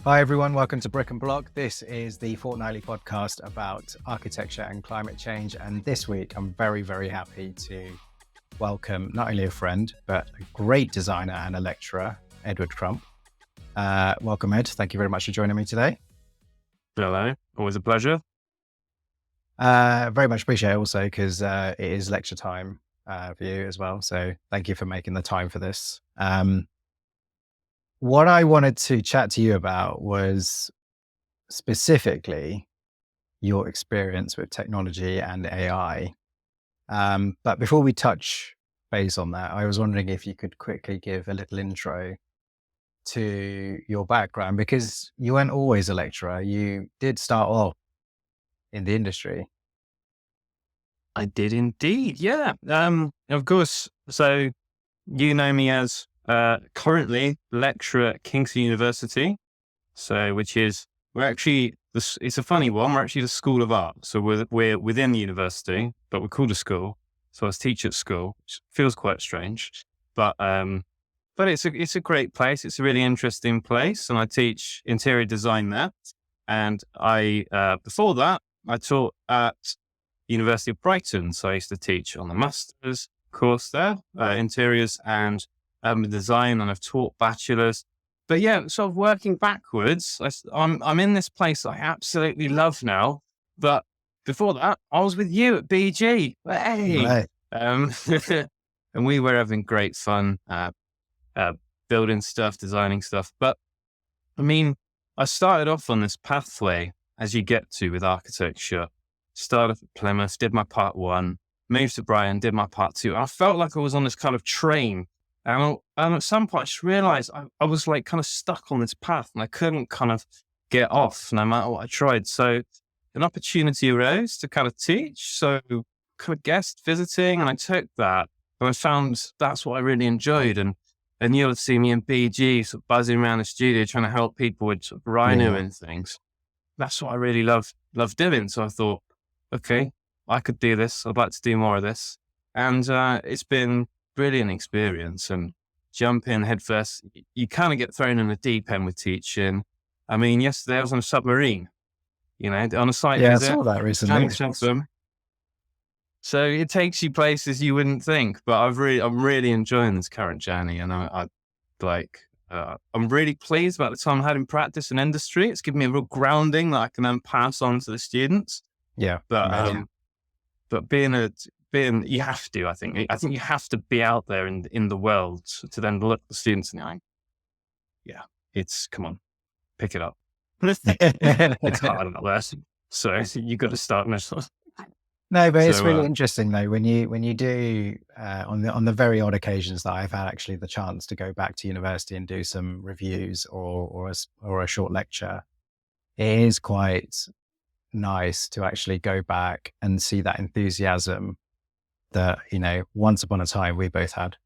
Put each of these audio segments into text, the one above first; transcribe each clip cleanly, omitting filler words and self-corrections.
Hi everyone, welcome to Brick and Block. This is the fortnightly podcast about architecture and climate change. And this week, I'm very, very happy to welcome not only a friend, but a great designer and a lecturer, Edward Crump. Welcome, Ed. Thank you very much for joining me today. Hello, always a pleasure. Very much appreciate it also because it is lecture time for you as well. So thank you for making the time for this. What I wanted to chat to you about was specifically your experience with technology and AI. But before we touch base on that, I was wondering if you could quickly give a little intro to your background, because you weren't always a lecturer. You did start off in the industry. I did indeed, yeah. Of course, so you know me as currently lecturer at Kingston University. So, we're actually, it's a funny one, we're actually the School of Art. So we're within the university, but we're called a school. So I teach at school, which feels quite strange. But it's a great place. It's a really interesting place. And I teach interior design there. And before that, I taught at University of Brighton. So I used to teach on the master's course there, interiors and urban design, and I've taught bachelors. But yeah, sort of working backwards, I'm in this place I absolutely love now. But before that, I was with you at BG. Hey, Right. and we were having great fun, building stuff, designing stuff. But I mean, I started off on this pathway, as you get to with architecture. Started at Plymouth, did my part 1, moved to Brighton, did my part 2. I felt like I was on this kind of train. And at some point, I just realized I was like kind of stuck on this path and I couldn't kind of get off no matter what I tried. So an opportunity arose to kind of teach. So kind of guest visiting, and I took that and I found that's what I really enjoyed. And you'll see me in BG sort of buzzing around the studio trying to help people with sort of Rhino and things. That's what I really love doing. So I thought, okay, I could do this. I'd like to do more of this. And it's been brilliant experience, and jump in headfirst. You kind of get thrown in the deep end with teaching. I mean, yesterday I was on a submarine, on a site visit. I saw that recently. So it takes you places you wouldn't think, but I'm really enjoying this current journey, and I'm really pleased about the time I had in practice and industry. It's given me a real grounding that I can then pass on to the students. Yeah. But being, you have to, I think you have to be out there in the world to then look at the students in the eye. Yeah, come on, pick it up. It's hard out there. So you got to start now. No, but it's really interesting though, when you do, on the very odd occasions that I've had actually the chance to go back to university and do some reviews or a short lecture, it is quite nice to actually go back and see that enthusiasm that, once upon a time we both had,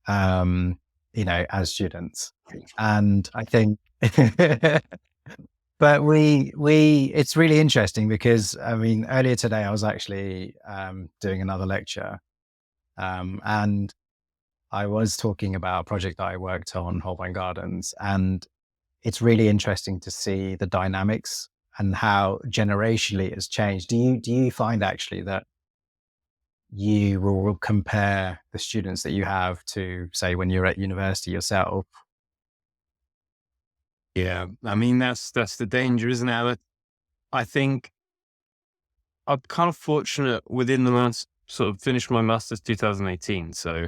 as students. And I think, but it's really interesting because, I mean, earlier today I was actually doing another lecture, and I was talking about a project that I worked on, Holbein Gardens, and it's really interesting to see the dynamics and how generationally it's changed. Do you find actually that you will compare the students that you have to, say, when you're at university yourself? Yeah, I mean, that's the danger, isn't it? I think I'm kind of fortunate within the last sort of finished my master's 2018. So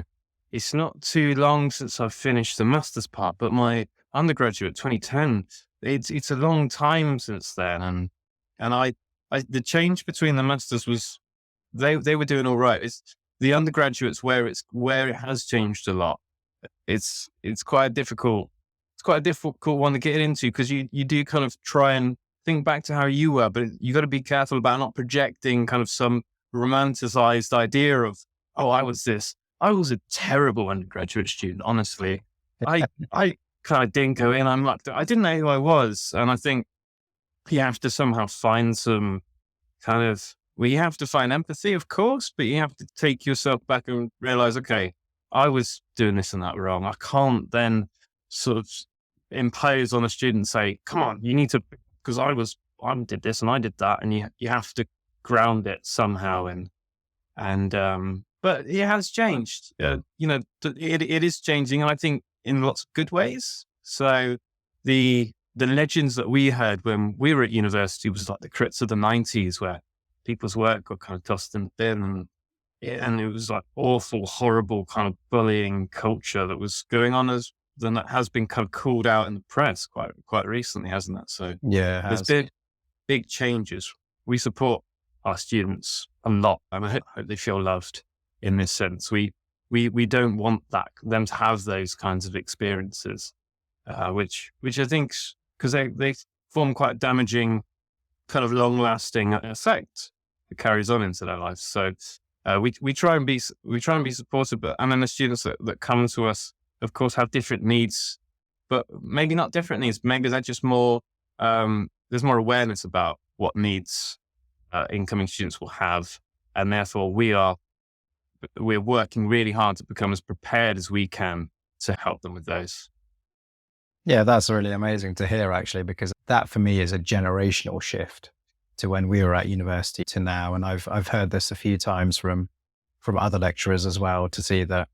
it's not too long since I've finished the master's part, but my undergraduate 2010, it's a long time since then. And I the change between the masters was, they were doing all right. It's the undergraduates where it has changed a lot. It's quite a difficult one to get into, because you do kind of try and think back to how you were, but you got to be careful about not projecting kind of some romanticized idea of, oh, I was a terrible undergraduate student. Honestly, I kind of didn't go in. I didn't know who I was. And I think you have to somehow find some kind of, you have to find empathy, of course, but you have to take yourself back and realize, okay, I was doing this and that wrong. I can't then sort of impose on a student, say, come on, you need to, because I did this and I did that. And you have to ground it somehow but it has changed. It is changing, and I think in lots of good ways. So the legends that we heard when we were at university was like the crits of the 90s, where people's work got kind of tossed in the bin, and it was like awful, horrible kind of bullying culture that was going on, then that has been kind of called out in the press quite recently, hasn't it? So Yeah, it there's has. big changes. We support our students a lot, and I hope they feel loved in this sense. We don't want them to have those kinds of experiences, which I think, because they form quite a damaging, kind of long lasting effect that carries on into their lives. So we try and be supportive, and then the students that come to us, of course, have different needs, but maybe not different needs. Maybe they're just more. There's more awareness about what needs incoming students will have, and therefore we're working really hard to become as prepared as we can to help them with those. Yeah, that's really amazing to hear, actually, because that for me is a generational shift to when we were at university to now. And I've heard this a few times from other lecturers as well, to see that,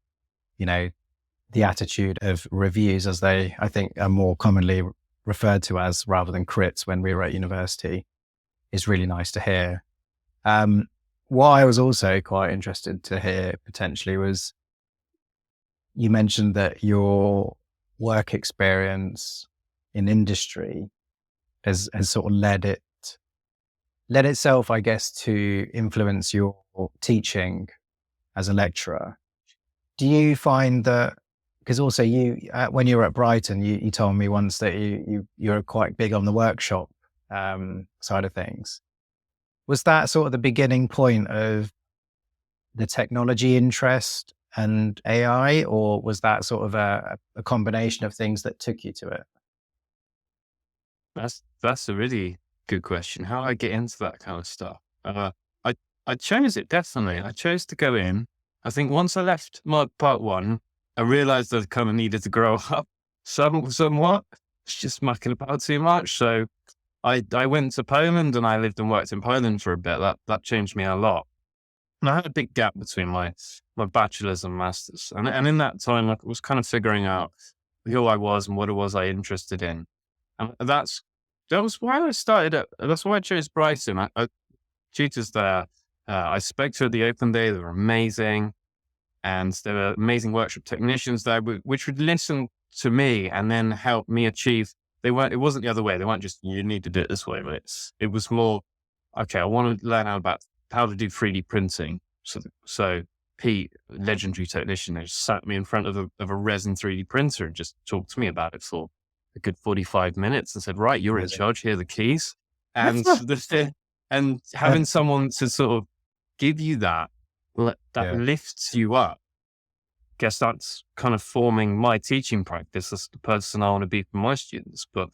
the attitude of reviews, as they, I think, are more commonly referred to as, rather than crits when we were at university, is really nice to hear. What I was also quite interested to hear potentially was, you mentioned that your work experience in industry has sort of led itself, I guess, to influence your teaching as a lecturer. Do you find that, because also when you were at Brighton, you told me once that you're quite big on the workshop side of things. Was that sort of the beginning point of the technology interest and AI, or was that sort of a combination of things that took you to it? That's a really good question. How do I get into that kind of stuff? I chose it, definitely. I chose to go in. I think once I left my part one, I realized I kind of needed to grow up somewhat. It's just mucking about too much. So I went to Poland, and I lived and worked in Poland for a bit. That changed me a lot. And I had a big gap between my bachelor's and master's. And in that time, I was kind of figuring out who I was and what it was I interested in. And that was why I started that's why I chose Brighton. I tutors there. I spoke to at the open day. They were amazing. And there were amazing workshop technicians there, which would listen to me and then help me achieve. It wasn't the other way. They weren't just, you need to do it this way, but it was more, okay, I want to learn how to do 3D printing. So Pete, legendary technician, they just sat me in front of a resin 3D printer and just talked to me about it for a good 45 minutes and said, right, you're in charge, here are the keys. And and having someone to sort of give you that lifts you up. Guess that's kind of forming my teaching practice as the person I want to be for my students. But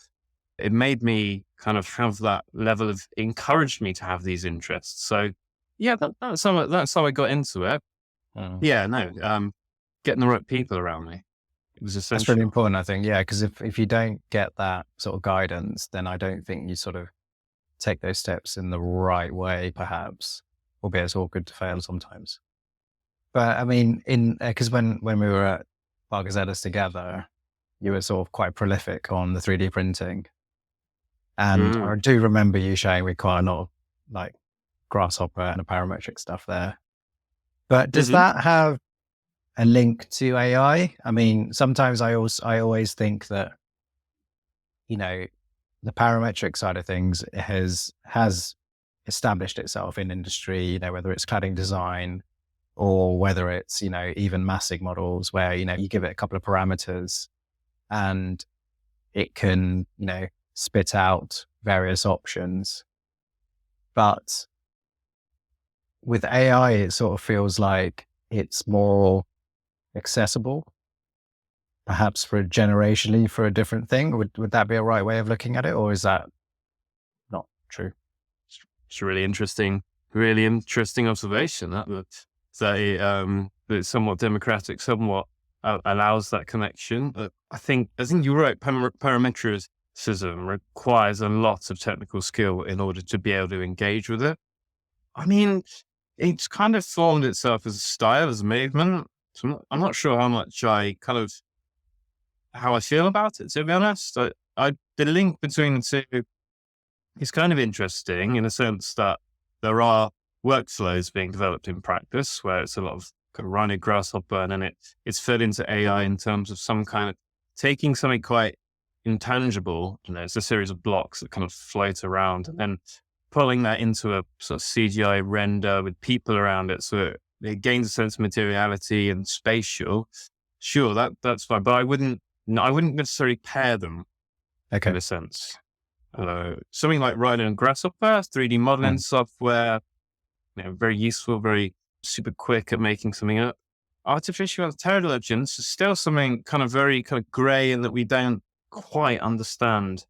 it made me kind of have that level of, encouraged me to have these interests. So yeah, that's how I got into it. Yeah, no, getting the right people around me. It was essential. That's really important, I think. Yeah, because if you don't get that sort of guidance, then I don't think you sort of take those steps in the right way, perhaps, albeit it's awkward to fail sometimes. But I mean, because when we were at Bargazettas together, you were sort of quite prolific on the 3D printing. And I do remember you showing me quite a lot of like Grasshopper and the parametric stuff there. But does that have a link to AI? I mean, sometimes I always think that, the parametric side of things has established itself in industry, whether it's cladding design or whether it's, even massig models where, you give it a couple of parameters and it can, spit out various options. But with AI, it sort of feels like it's more accessible, perhaps generationally for a different thing. Would that be a right way of looking at it, or is that not true? It's a really interesting observation. That it's somewhat democratic, somewhat allows that connection. I think you're right. Parametricism requires a lot of technical skill in order to be able to engage with it. I mean, it's kind of formed itself as a style, as a movement. So I'm not sure how much how I feel about it, to be honest. The link between the two is kind of interesting in a sense that there are workflows being developed in practice where it's a lot of kind of Rhino Grasshopper, and then it's fed into AI in terms of some kind of taking something quite intangible, it's a series of blocks that kind of float around, and then pulling that into a sort of CGI render with people around it, so it gains a sense of materiality and spatial. Sure, that's fine, but I wouldn't necessarily pair them in a sense. Something like Rhino and Grasshopper, 3D modeling software, very useful, very super quick at making something up. Artificial intelligence is still something kind of very kind of gray and that we don't quite understand,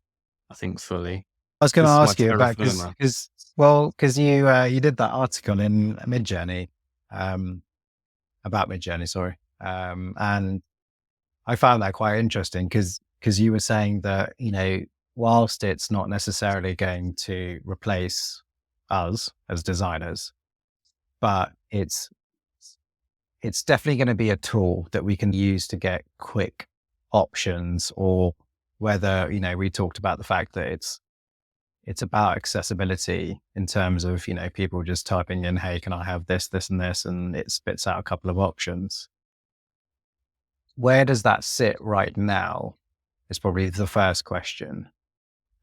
I think, fully. I was going to ask you about, because you did that article in Midjourney, about Midjourney, sorry. And I found that quite interesting because you were saying that, whilst it's not necessarily going to replace us as designers, but it's definitely going to be a tool that we can use to get quick options, or whether, we talked about the fact that it's about accessibility in terms of, people just typing in, hey, can I have this, this, and this? And it spits out a couple of options. Where does that sit right now is probably the first question.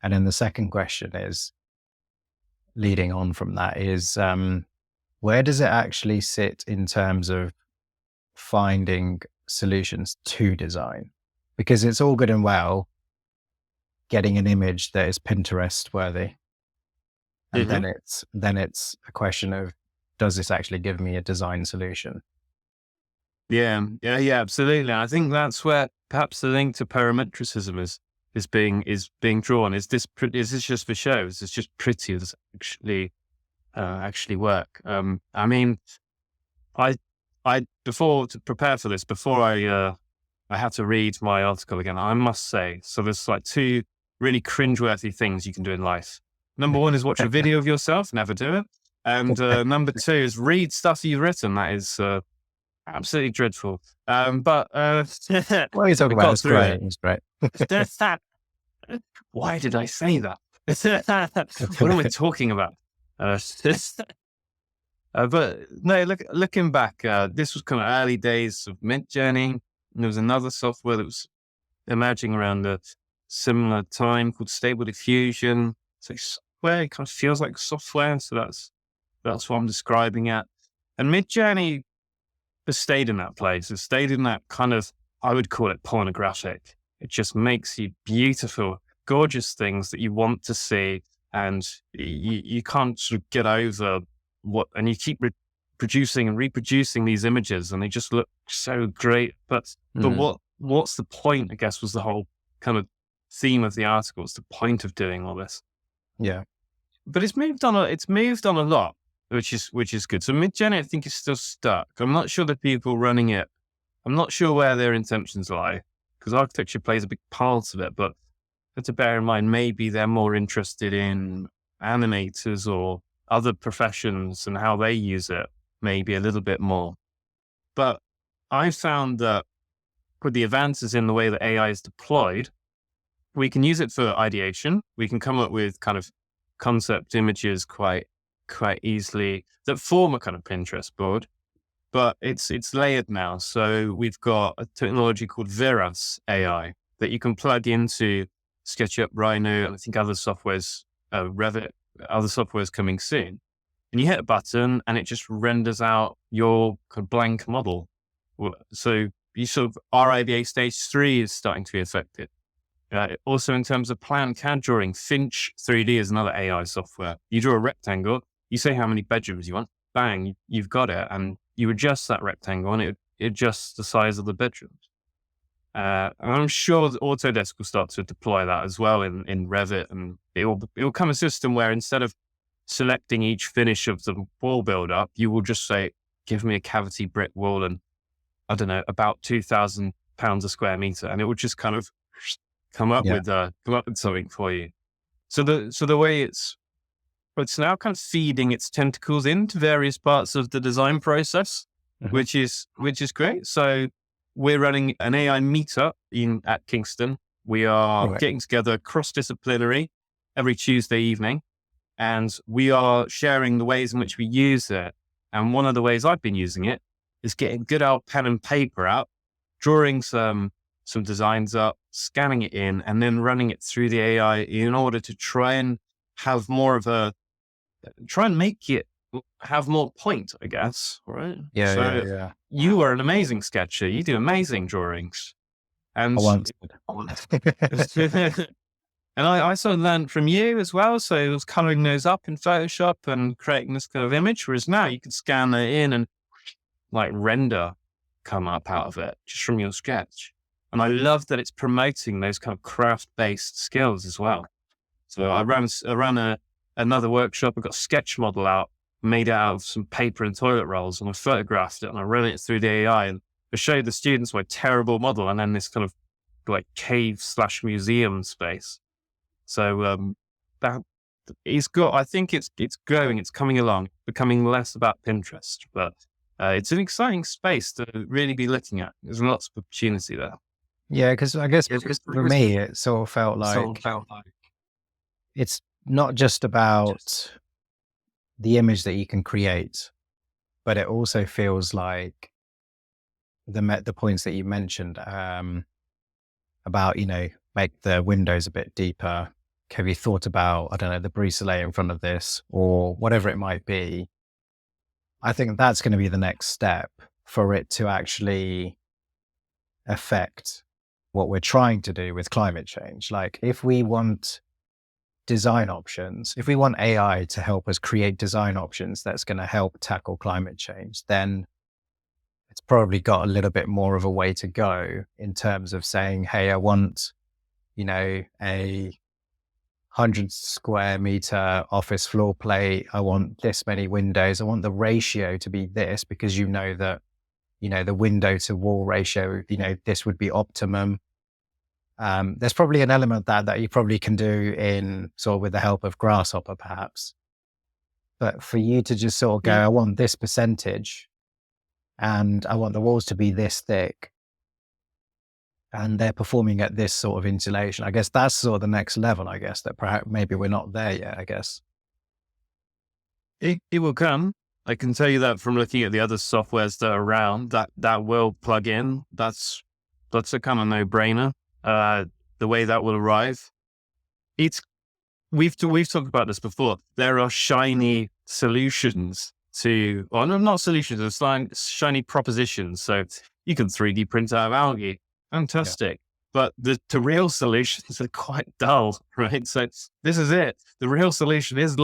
And then the second question is, leading on from that, is where does it actually sit in terms of finding solutions to design? Because it's all good and well getting an image that is Pinterest worthy. And then it's a question of, does this actually give me a design solution? Yeah, absolutely. I think that's where perhaps the link to parametricism is being drawn. Is this just for show? Is this just pretty? Does it actually work? I mean, I before to prepare for this, before I had to read my article again, I must say, so there's like two really cringeworthy things you can do in life. Number one is watch a video of yourself, never do it. And number two is read stuff you've written. That is absolutely dreadful. But what are you talking about? It's great. It's great. Why did I say that? What am I talking about? But no, looking back, this was kind of early days of Midjourney. There was another software that was emerging around a similar time called Stable Diffusion. So software, it kind of feels like software. So that's what I'm describing it. And Midjourney has stayed in that place. It stayed in that kind of, I would call it pornographic. It just makes you beautiful, gorgeous things that you want to see. And you can't sort of get over and you keep producing and reproducing these images and they just look so great. But what's the point, I guess, was the whole kind of theme of the article. What's the point of doing all this? Yeah. But it's moved on a lot, which is good. So Midjourney, I think, is still stuck. I'm not sure the people running it, I'm not sure where their intentions lie, because architecture plays a big part of it. But to bear in mind, maybe they're more interested in animators or other professions and how they use it, maybe a little bit more. But I found that with the advances in the way that AI is deployed, we can use it for ideation. We can come up with kind of concept images quite easily that form a kind of Pinterest board, but it's layered now. So we've got a technology called Veras AI that you can plug into SketchUp, Rhino, and I think other softwares, Revit, other softwares coming soon. And you hit a button and it just renders out your kind of blank model. So you sort of RIBA stage 3 is starting to be affected. Also in terms of plan CAD drawing, Finch 3D is another AI software. You draw a rectangle, you say how many bedrooms you want, bang, you've got it. And you adjust that rectangle and it adjusts the size of the bedrooms. And I'm sure that Autodesk will start to deploy that as well in Revit, and it will come a system where instead of selecting each finish of the wall build up, you will just say, give me a cavity brick wall and I don't know, about £2,000 a square meter, and it would just kind of come up Yeah. with something for you. So the way it's now kind of feeding its tentacles into various parts of the design process, Mhm. which is great. So we're running an AI meetup at Kingston. We are Right. getting together cross-disciplinary every Tuesday evening, and we are sharing the ways in which we use it. And one of the ways I've been using it is getting good old pen and paper out, drawing some designs up, scanning it in, and then running it through the AI in order to try and make it have more point, I guess. Right. Yeah, yeah, So yeah. you are an amazing sketcher. You do amazing drawings. I And once. and I sort of learned from you as well. So it was coloring those up in Photoshop and creating this kind of image. Whereas now you can scan that in and like render come up out of it just from your sketch. And I love that it's promoting those kind of craft-based skills as well. So I ran another workshop. I got a sketch model out, made it out of some paper and toilet rolls, and I photographed it and I ran it through the AI and I showed the students my terrible model and then this kind of like cave/museum space. So that I think it's growing, it's coming along, becoming less about Pinterest, but it's an exciting space to really be looking at. There's lots of opportunity there. Yeah, because I guess for me, it sort of felt like it's not just about the image that you can create, but it also feels like the points that you mentioned about, make the windows a bit deeper. Have you thought about, I don't know, the brise-soleil in front of this or whatever it might be? I think that's going to be the next step for it to actually affect what we're trying to do with climate change. Like if we want design options, if we want AI to help us create design options that's going to help tackle climate change, then it's probably got a little bit more of a way to go in terms of saying, hey, I want, a 100 square meter office floor plate. I want this many windows. I want the ratio to be this because that, the window to wall ratio, this would be optimum. There's probably an element that you probably can do in sort of with the help of Grasshopper, perhaps. But for you to just sort of go, I want this percentage and I want the walls to be this thick and they're performing at this sort of insulation. I guess that's sort of the next level, I guess, that perhaps maybe we're not there yet, I guess. It will come. I can tell you that from looking at the other softwares that are around, that will plug in. That's a kind of no-brainer. The way that will arrive. We've talked about this before. There are shiny solutions not solutions, there's shiny propositions. So you can 3D print out of algae. Fantastic. Yeah. But the real solutions are quite dull, right? So this is it. The real solution is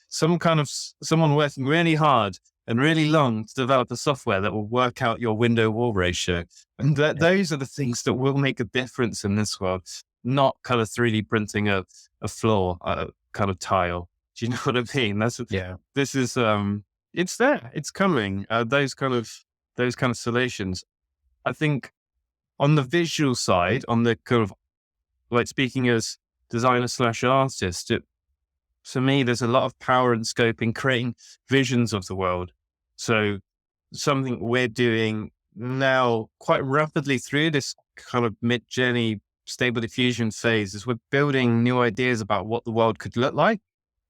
someone working really hard and really long to develop a software that will work out your window wall ratio. And those are the things that will make a difference in this world, not kind of 3D printing a floor, kind of tile. Do you know what I mean? This is, it's there, it's coming. Those kind of solutions. I think on the visual side, on the kind of like speaking as designer/artist, for me, there's a lot of power and scope in creating visions of the world. So something we're doing now quite rapidly through this kind of mid-journey stable diffusion phase is we're building new ideas about what the world could look like.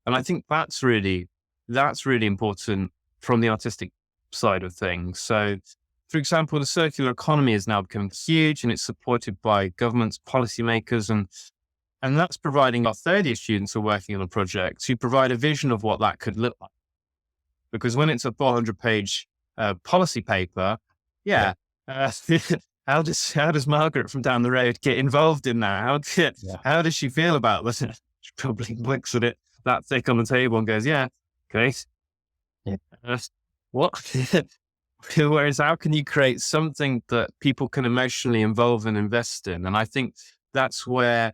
And I think that's really important from the artistic side of things. So, for example, the circular economy is now becoming huge and it's supported by governments, policymakers, and that's providing our third year students who are working on a project to provide a vision of what that could look like. Because when it's a 400-page policy paper, how does Margaret from down the road get involved in that? How does she feel about this? She probably looks at it that thick on the table and goes, yeah, okay. Yeah. What? Whereas how can you create something that people can emotionally involve and invest in? And I think that's where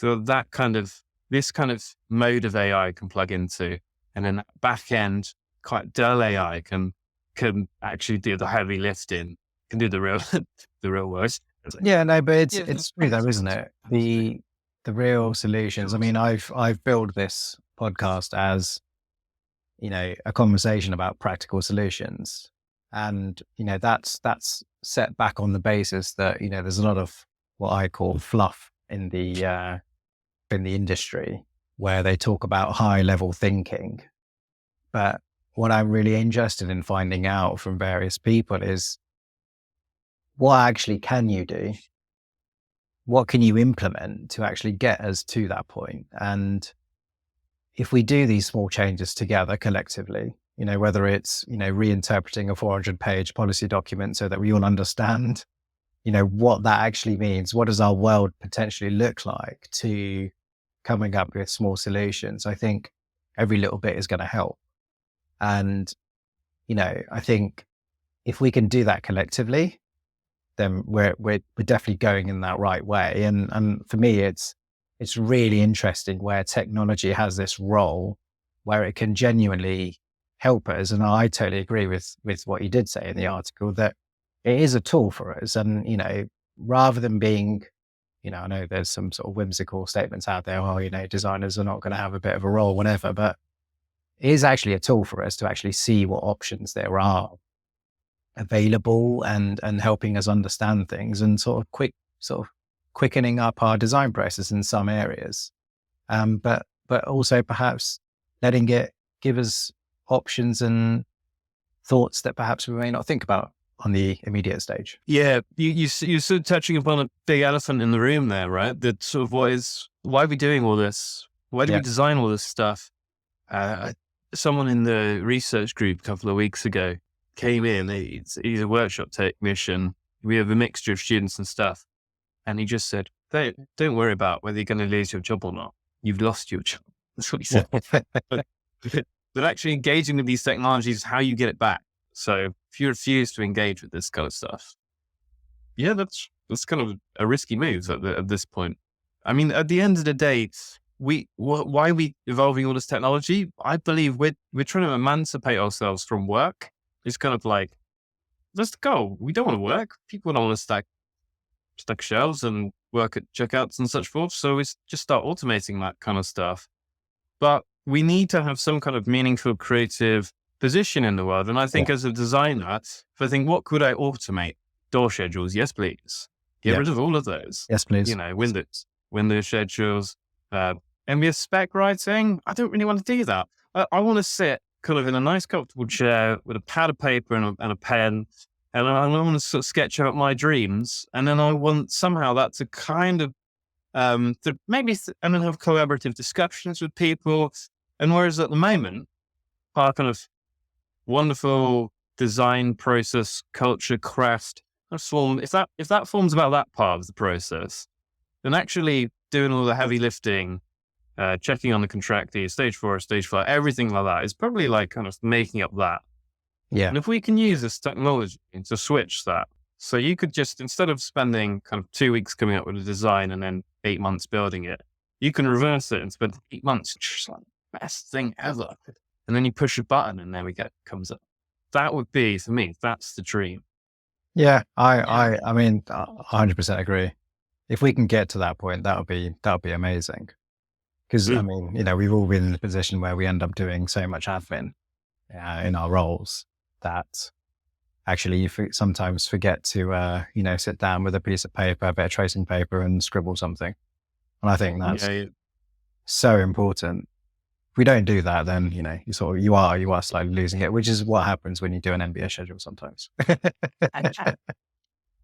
this kind of mode of AI can plug into. And then that back end, quite dull AI can actually do the heavy lifting can do the real the real work. Yeah, no, but Yeah, it's true though, isn't it? The real solutions. I mean, I've built this podcast as, a conversation about practical solutions. And, that's set back on the basis that, there's a lot of what I call fluff in the industry where they talk about high level thinking. But what I'm really interested in finding out from various people is, what actually can you do? What can you implement to actually get us to that point? And if we do these small changes together collectively, whether it's, reinterpreting a 400-page policy document so that we all understand, what that actually means, what does our world potentially look like, to coming up with small solutions, I think every little bit is going to help. And, I think if we can do that collectively, then we're definitely going in that right way. And for me, it's really interesting where technology has this role where it can genuinely help us. And I totally agree with what you did say in the article, that it is a tool for us. And, rather than being, I know there's some sort of whimsical statements out there, designers are not going to have a bit of a role, whatever, but it is actually a tool for us to actually see what options there are available, and helping us understand things, and sort of quickening up our design process in some areas. But also perhaps letting it give us options and thoughts that perhaps we may not think about on the immediate stage. Yeah, you're sort of touching upon a big elephant in the room there, right? That sort of why are we doing all this? Why do we design all this stuff? Someone in the research group a couple of weeks ago came in. He's a workshop technician. We have a mixture of students and stuff. And he just said, don't worry about whether you're going to lose your job or not. You've lost your job. That's what he said. But actually engaging with these technologies is how you get it back. So if you refuse to engage with this kind of stuff, yeah, that's kind of a risky move at this point. I mean, at the end of the day, why are we evolving all this technology? I believe we're trying to emancipate ourselves from work. It's kind of like, let's go. We don't want to work. People don't want to stack shelves and work at checkouts and such forth. So we just start automating that kind of stuff. But we need to have some kind of meaningful, creative position in the world. And I think as a designer, if I think, what could I automate? Door schedules. Yes, please. Get rid of all of those. Yes, please. Window schedules, MBS spec writing. I don't really want to do that. I want to sit kind of in a nice, comfortable chair with a pad of paper and a pen. And I want to sort of sketch out my dreams. And then I want somehow that to kind of, and then have collaborative discussions with people. And whereas at the moment, our kind of wonderful design process, culture, craft, if that forms about that part of the process, then actually doing all the heavy lifting, checking on the contractee, stage 4, stage 5, everything like that is probably like kind of making up that. Yeah. And if we can use this technology to switch that, so you could just, instead of spending kind of 2 weeks coming up with a design and then 8 months building it, you can reverse it and spend 8 months, just like the best thing ever. And then you push a button and there we go, it comes up. That would be, for me, that's the dream. Yeah, I mean, 100% agree. If we can get to that point, that would be amazing. Because I mean, we've all been in a position where we end up doing so much admin in our roles that actually you sometimes forget to, sit down with a piece of paper, a bit of tracing paper, and scribble something. And I think that's so important. If we don't do that, then you are slightly losing it, which is what happens when you do an MBA schedule sometimes.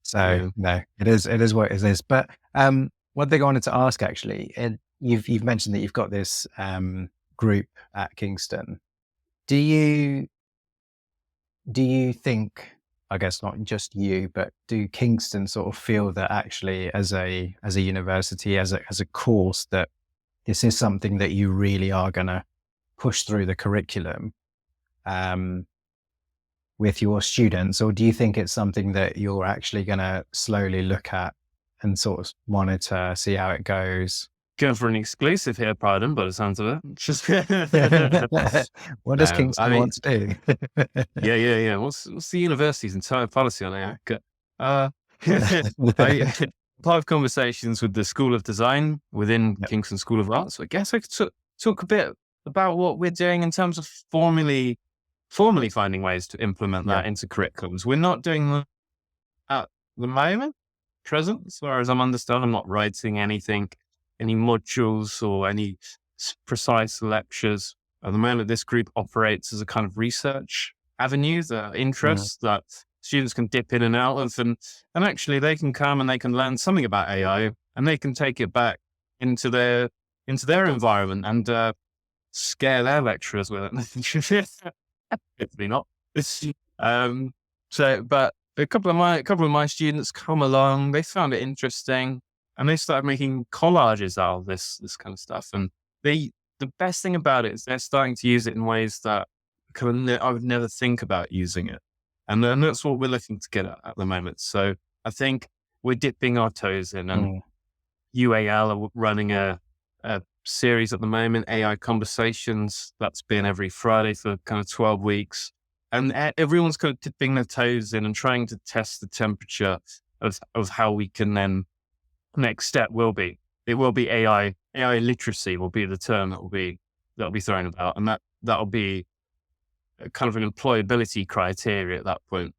So no, it is what it is. But one thing I wanted to ask, actually, and you've mentioned that you've got this group at Kingston. Do you think, I guess not just you, but do Kingston sort of feel that actually as a university, as a course, that this is something that you really are going to push through the curriculum with your students? Or do you think it's something that you're actually going to slowly look at and sort of monitor, see how it goes? Going for an exclusive here, Pradumn, by the sounds of it. What does Kingston want to do? Yeah. What's the university's entire policy on AI? Uh, I part of conversations with the School of Design within Yep. Kingston School of Arts. So I guess I could talk a bit about what we're doing in terms of formally finding ways to implement Yeah. that into curriculums. We're not doing that at the moment, present, as far as I'm understanding. I'm not writing anything, any modules or any precise lectures. At the moment, this group operates as a kind of research avenue, the Mm. interests that students can dip in and out of. And actually they can come and they can learn something about AI and they can take it back into their environment and scare their lecturers with it. Hopefully not. um, but a couple of my students come along, they found it interesting and they started making collages out of this kind of stuff. And the best thing about it is they're starting to use it in ways that I would never think about using it. And then that's what we're looking to get at the moment. So I think we're dipping our toes in, and Mm. UAL are running a series at the moment, AI Conversations, that's been every Friday for kind of 12 weeks. And everyone's kind of dipping their toes in and trying to test the temperature of how we can then, next step will be, it will be AI literacy will be the term that'll be thrown about. And that'll be a kind of an employability criteria at that point.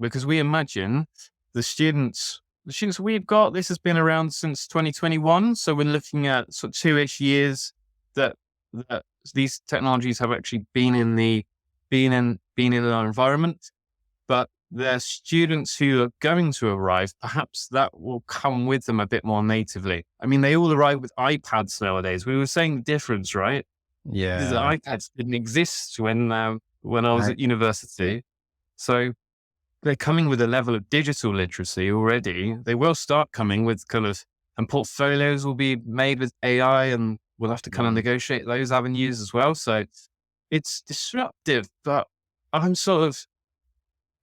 Because we imagine the students we've got, this has been around since 2021. So we're looking at sort of 2-ish years that these technologies have actually been in our environment. But they're students who are going to arrive, perhaps that will come with them a bit more natively. I mean, they all arrive with iPads nowadays. We were saying the difference, right? Because the Yeah. iPads didn't exist when I was at university. So they're coming with a level of digital literacy already. They will start coming with and portfolios will be made with AI, and we'll have to kind of negotiate those avenues as well. So it's disruptive, but I'm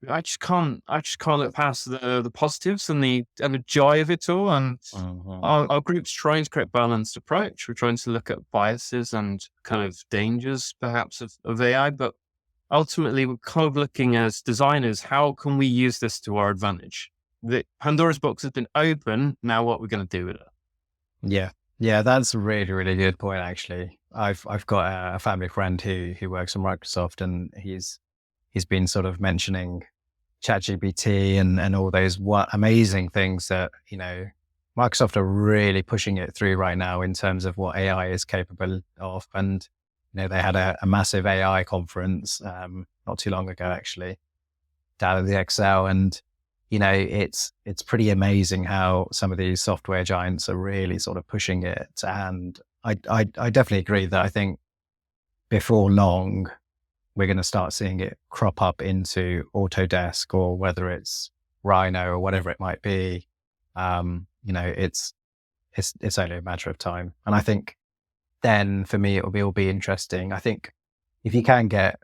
I just can't look past the positives and the joy of it all. And Mhm. our group's trying to create a balanced approach. We're trying to look at biases and kind of dangers perhaps of AI, but ultimately we're kind of looking as designers, how can we use this to our advantage? The Pandora's box has been open. Now what we're going to do with it? Yeah. Yeah, that's a really, really good point, actually. I've got a family friend who works on Microsoft, and he's been sort of mentioning ChatGPT and all those amazing things that, Microsoft are really pushing it through right now in terms of what AI is capable of. And, they had a massive AI conference not too long ago, actually, down at the Excel. And, it's pretty amazing how some of these software giants are really sort of pushing it. And I definitely agree that I think before long, we're going to start seeing it crop up into Autodesk, or whether it's Rhino or whatever it might be. It's only a matter of time. And I think then for me, it'll be interesting. I think if you can get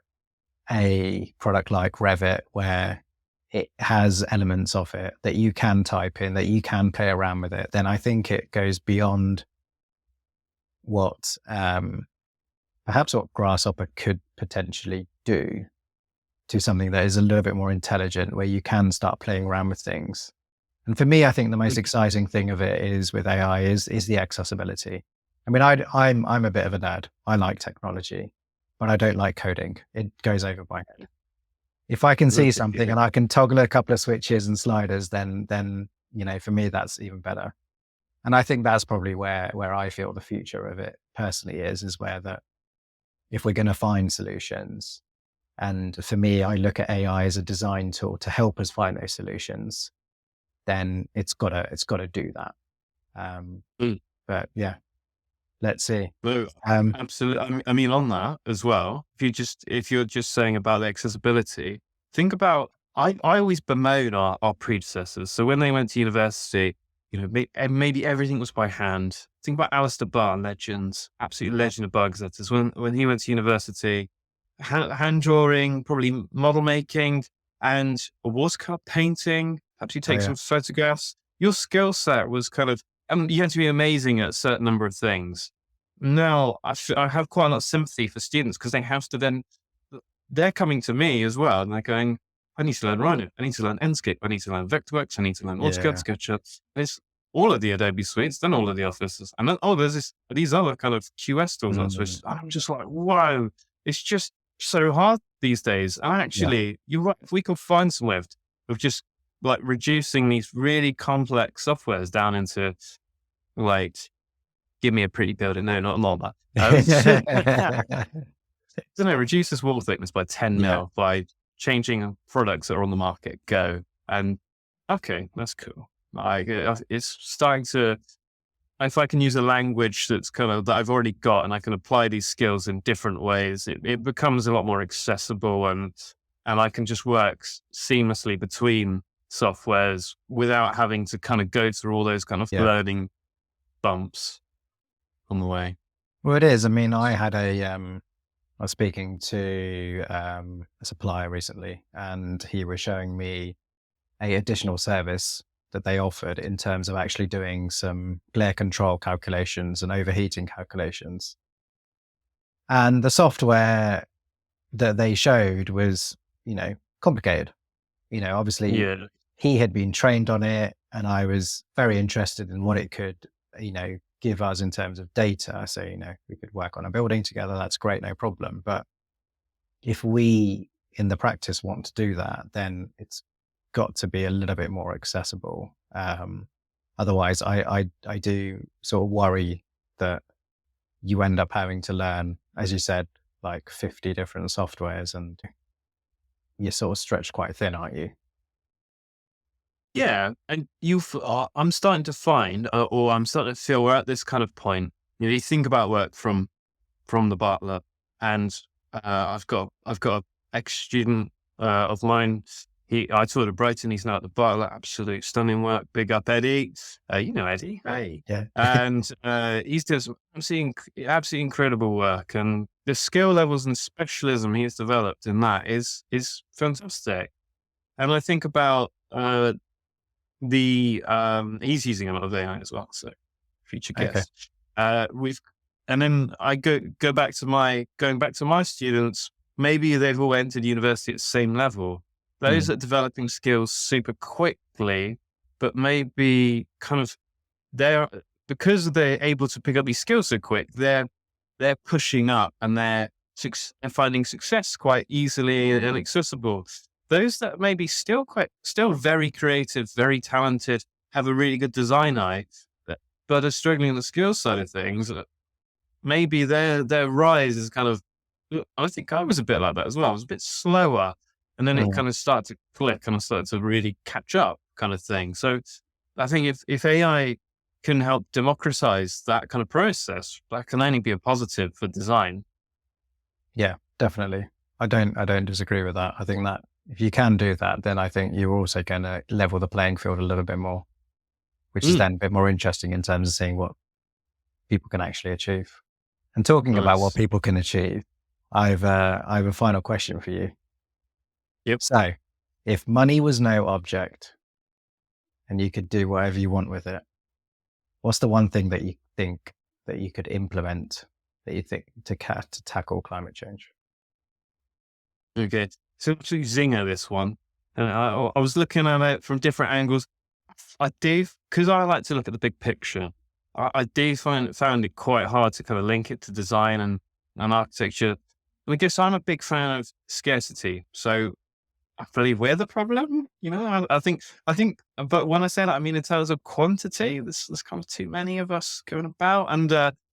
a product like Revit where it has elements of it that you can type in, that you can play around with it, then I think it goes beyond what perhaps what Grasshopper could potentially do to something that is a little bit more intelligent, where you can start playing around with things. And for me, I think the most exciting thing of it is with AI is the accessibility. I mean, I'm a bit of a nerd. I like technology, but I don't like coding. It goes over my head. If I can see something and I can toggle a couple of switches and sliders, then for me, that's even better. And I think that's probably where I feel the future of it personally is where that if we're going to find solutions, and for me, I look at AI as a design tool to help us find those solutions, then it's gotta do that. But yeah, let's see. No, Um, absolutely. I mean, on that as well, if you're just saying about the accessibility, think about, I always bemoan our predecessors. So when they went to university, maybe everything was by hand. Think about Alistair Barr, legends, absolute legend of bugs. That is when he went to university, hand drawing, probably model making, and a watercolor painting. Perhaps you oh take yeah, some photographs. Your skill set was kind of, you had to be amazing at a certain number of things. Now, I have quite a lot of sympathy for students because they have to then, they're coming to me as well, and they're going, I need to learn Rhino. I need to learn Enscape. I need to learn Vectorworks. I need to learn AutoCAD, Yeah. SketchUp. It's all of the Adobe suites, then all of the offices. And then, there's these other kind of QS tools. Mm, I'm just like, wow, it's just so hard these days. And yeah. actually, you're right. If we could find some way of just like reducing these really complex softwares down into like, give me a pretty building. No, not that. Don't know, reduce this wall thickness by 10 Yeah. mil by changing products that are on the market. Go. And okay, that's cool. Like it's starting to, if I can use a language that's kind of that I've already got and I can apply these skills in different ways, it becomes a lot more accessible and I can just work seamlessly between softwares without having to kind of go through all those kind of Yeah. learning bumps on the way. Well, it is. I mean, I was speaking to a supplier recently, and he was showing me a additional service that they offered in terms of actually doing some glare control calculations and overheating calculations. And the software that they showed was, complicated. Obviously Yeah. he had been trained on it, and I was very interested in what it could, give us in terms of data. So, we could work on a building together. That's great. No problem. But if we in the practice want to do that, then it's got to be a little bit more accessible. Otherwise, I do sort of worry that you end up having to learn, as you said, like 50 different softwares, and you're sort of stretched quite thin, aren't you? Yeah, and I'm starting to find, or I'm starting to feel we're at this kind of point. You think about work from the Butler, and I've got a ex student of mine. I taught at Brighton. He's now at the Butler. Absolute stunning work. Big up, Eddie. You know Eddie, hey. Yeah. And he's doing absolutely incredible work, and the skill levels and specialism he's developed in that is fantastic. And I think about he's using a lot of AI as well, so future Okay. guest. And then I going back to my students. Maybe they've all entered university at the same level. Those that are developing skills super quickly, but maybe kind of because they're able to pick up these skills so quick, they're pushing up and they're finding success quite easily and accessible. Those that may be still very creative, very talented, have a really good design eye, but are struggling on the skills side of things, maybe their rise is kind of, I think I was a bit like that as well. I was a bit slower, and then it kind of started to click and I started to really catch up kind of thing. So I think if AI can help democratize that kind of process, that can only be a positive for design. Yeah, definitely. I don't disagree with that. I think that if you can do that, then I think you're also going to level the playing field a little bit more, which is then a bit more interesting in terms of seeing what people can actually achieve. And talking about what people can achieve, I have a final question for you. Yep. So, if money was no object and you could do whatever you want with it, what's the one thing that you think that you could implement that you think to tackle climate change? Okay, so actually zinger this one. And I was looking at it from different angles. I do, because I like to look at the big picture. I do found it quite hard to kind of link it to design and architecture. I guess I'm a big fan of scarcity, so I believe we're the problem. I think. But when I say that, I mean in terms of quantity. There's kind of too many of us going about, and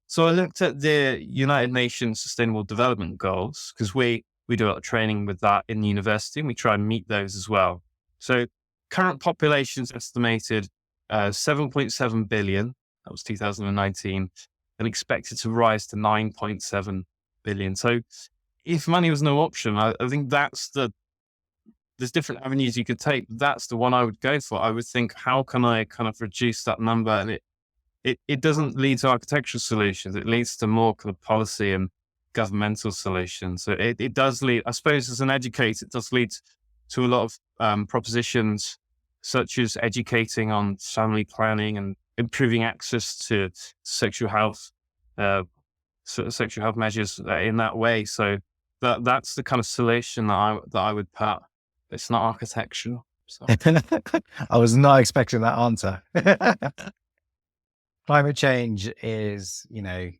so I looked at the United Nations Sustainable Development Goals, because we do a lot of training with that in the university, and we try and meet those as well. So current population is estimated 7.7 billion. That was 2019, and expected to rise to 9.7 billion. So if money was no option, I think there's different avenues you could take. That's the one I would go for. I would think, how can I kind of reduce that number? And it doesn't lead to architectural solutions. It leads to more kind of policy and governmental solutions. So it does lead, I suppose, as an educator, it does lead to a lot of propositions, such as educating on family planning and improving access to sexual health measures in that way. So that's the kind of solution that I would put It's not architectural. So. I was not expecting that answer. Climate change is,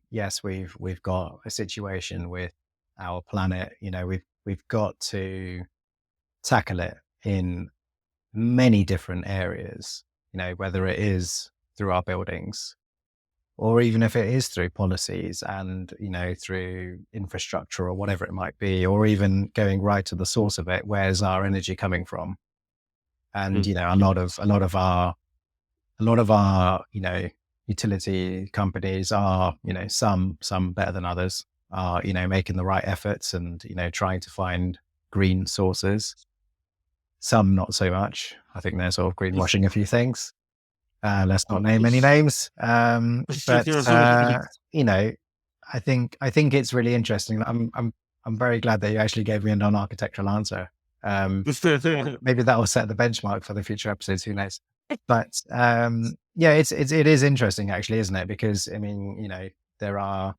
yes, we've got a situation with our planet. We've got to tackle it in many different areas. Whether it is through our buildings, or even if it is through policies and through infrastructure or whatever it might be, or even going right to the source of it. Where's our energy coming from? And a lot of our utility companies are, some better than others, are making the right efforts and trying to find green sources. Some not so much. I think they're sort of greenwashing a few things. Let's not name any names. But I think it's really interesting. I'm very glad that you actually gave me a non-architectural answer. Maybe that will set the benchmark for the future episodes. Who knows? But it is interesting, actually, isn't it? Because there are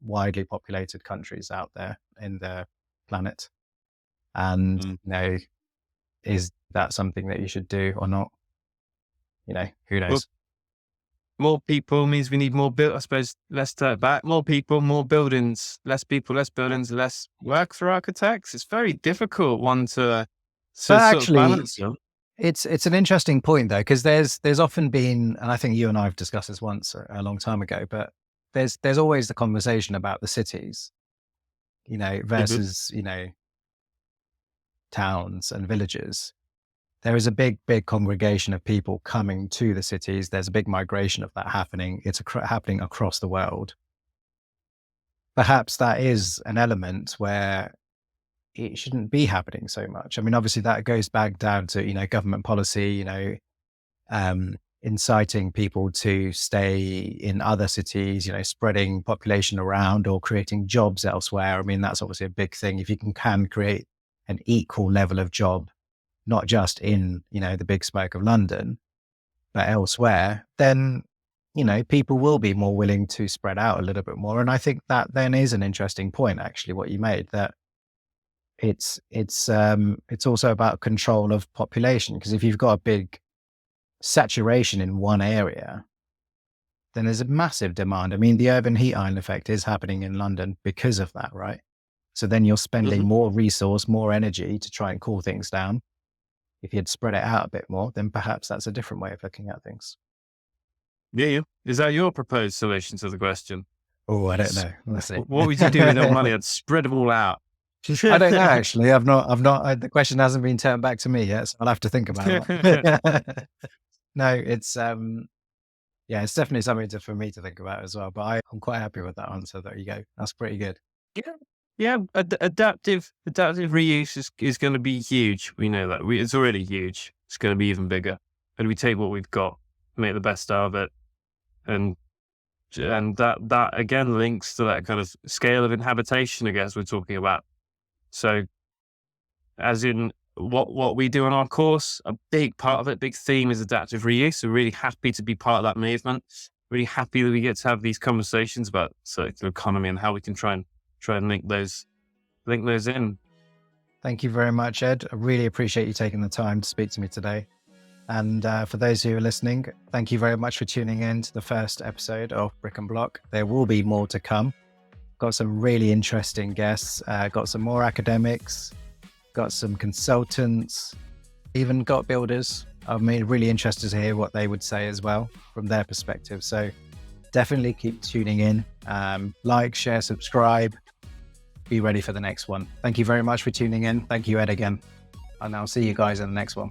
widely populated countries out there in the planet, and is that something that you should do or not? Who knows? Well, more people means we need more I suppose, let's turn it back. More people, more buildings. Less people, less buildings, less work for architects. It's very difficult one to actually, balance. It's an interesting point though, because there's often been, and I think you and I have discussed this once a long time ago, but there's always the conversation about the cities, versus towns and villages. There is a big congregation of people coming to the cities. There's a big migration of that happening. It's happening across the world. Perhaps that is an element where it shouldn't be happening so much. I mean, obviously that goes back down to, government policy, inciting people to stay in other cities, spreading population around or creating jobs elsewhere. I mean, that's obviously a big thing. If you can create an equal level of job, not just in, the big smoke of London, but elsewhere, then, people will be more willing to spread out a little bit more. And I think that then is an interesting point, actually, what you made, that it's also about control of population. Because if you've got a big saturation in one area, then there's a massive demand. I mean, the urban heat island effect is happening in London because of that, right? So then you're spending more resource, more energy to try and cool things down. If you'd spread it out a bit more, then perhaps that's a different way of looking at things. Yeah. Is that your proposed solution to the question? Oh, I don't know. Let's see. What would you do with your money? I'd spread them all out. I don't know, actually. The question hasn't been turned back to me yet, so I'll have to think about it. No, it's definitely something for me to think about as well. But I'm quite happy with that answer. There you go. That's pretty good. Yeah. Adaptive reuse is going to be huge. We know that. It's already huge. It's going to be even bigger. And we take what we've got, make the best out of it, and that again links to that kind of scale of inhabitation, I guess we're talking about. So, as in what we do on our course, a big part of it, big theme is adaptive reuse. We're really happy to be part of that movement. Really happy that we get to have these conversations about circular economy and how we can try and link those in. Thank you very much, Ed. I really appreciate you taking the time to speak to me today. And for those who are listening, thank you very much for tuning in to the first episode of Brick and Block. There will be more to come. Got some really interesting guests, got some more academics, got some consultants, even got builders. I'm really interested to hear what they would say as well from their perspective. So definitely keep tuning in. Like, share, subscribe. Be ready for the next one. Thank you very much for tuning in. Thank you, Ed, again. And I'll see you guys in the next one.